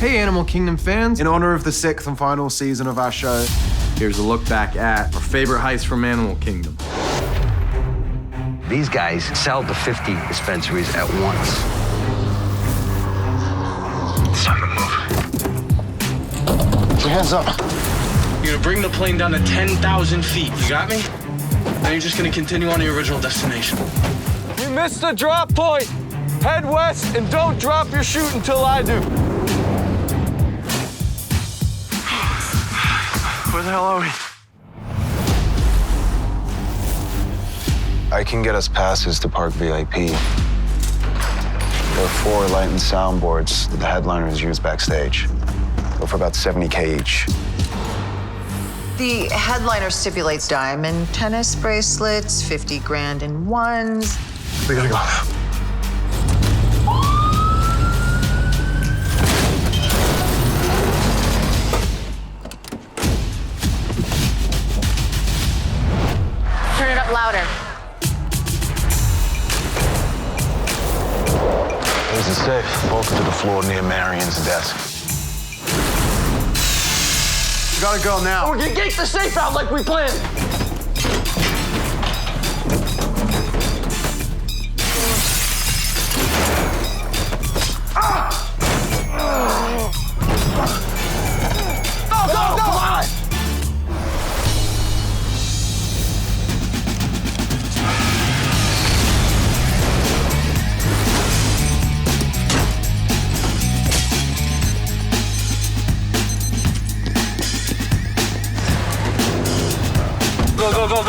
Hey, Animal Kingdom fans. In honor of the 6th and final season of our show, Here's a look back at our favorite heist from Animal Kingdom. These guys sell to 50 dispensaries at once. It's time to move. Put your hands up. You're gonna bring the plane down to 10,000 feet. You got me? Then you're just gonna continue on to your original destination. You missed the drop point. Head west and don't drop your chute until I do. Where the hell are we? I can get us passes to Park VIP. There are 4 light and sound boards that the headliners use backstage. Go for about $70K each. The headliner stipulates diamond tennis bracelets, 50 grand in ones. We gotta go. Turn it up louder. This is safe. Bolt to the floor near Marion's desk. we gotta go now. We're gonna gate the safe out like we planned.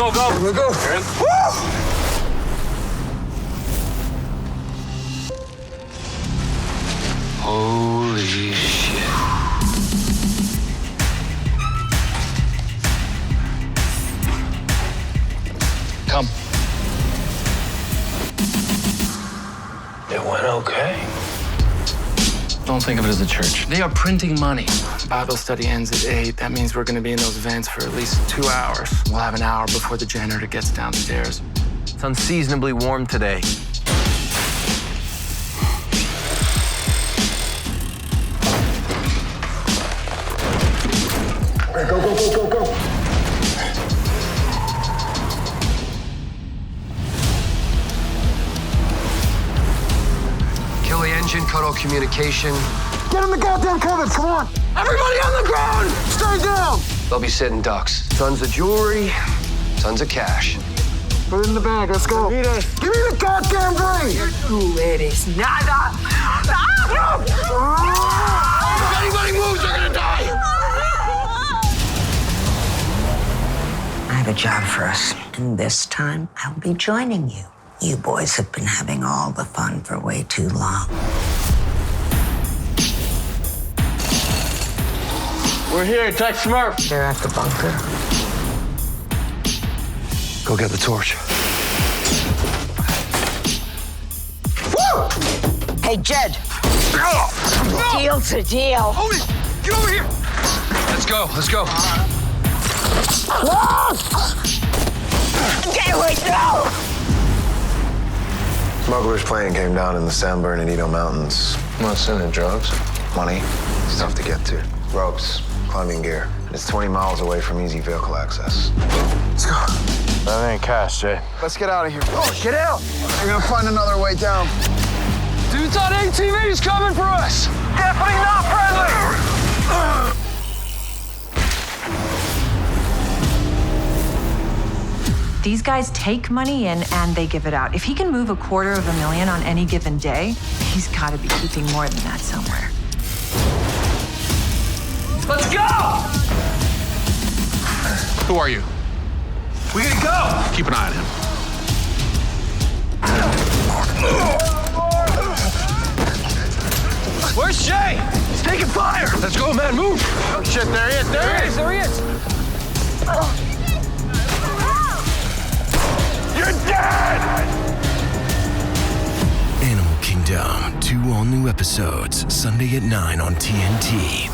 Go. Here we go. Holy shit. Come. It went okay. Don't think of it as a church. They are printing money. Bible study ends at 8. That means we're gonna be in those vans for at least 2 hours. We'll have an hour before the janitor gets downstairs. It's unseasonably warm today. Go. Kill the engine, cut all communication. Get in the goddamn cupboard, come on. Everybody on the ground! Stay down. They'll be sitting ducks. Tons of jewelry, tons of cash. Put it in the bag, let's go. Give me the goddamn ring. Tú eres nada. If anybody moves, they're gonna die! I have a job for us, and this time I'll be joining you. You boys have been having all the fun for way too long. We're here, Tech Smurf. They're at the bunker. Go get the torch. Woo! Hey, Jed. Deal's a deal. Cody, get over here. Let's go. Get away, no! Smuggler's plane came down in the San Bernardino Mountains. What's in it, drugs? Money, it's tough to get to. Ropes, climbing gear. It's 20 miles away from easy vehicle access. Let's go. That ain't cash, Jay. Let's get out of here. Oh, get out! We're gonna find another way down. Dudes on ATVs coming for us. Definitely not friendly. These guys take money in and they give it out. If he can move $250,000 on any given day, he's got to be keeping more than that somewhere. Let's go! Who are you? We gotta go! Keep an eye on him. Where's Shay? He's taking fire! Let's go, man, move! Oh shit, there he is! There he is! You're dead! Animal Kingdom, 2 all-new episodes, Sunday at 9 on TNT.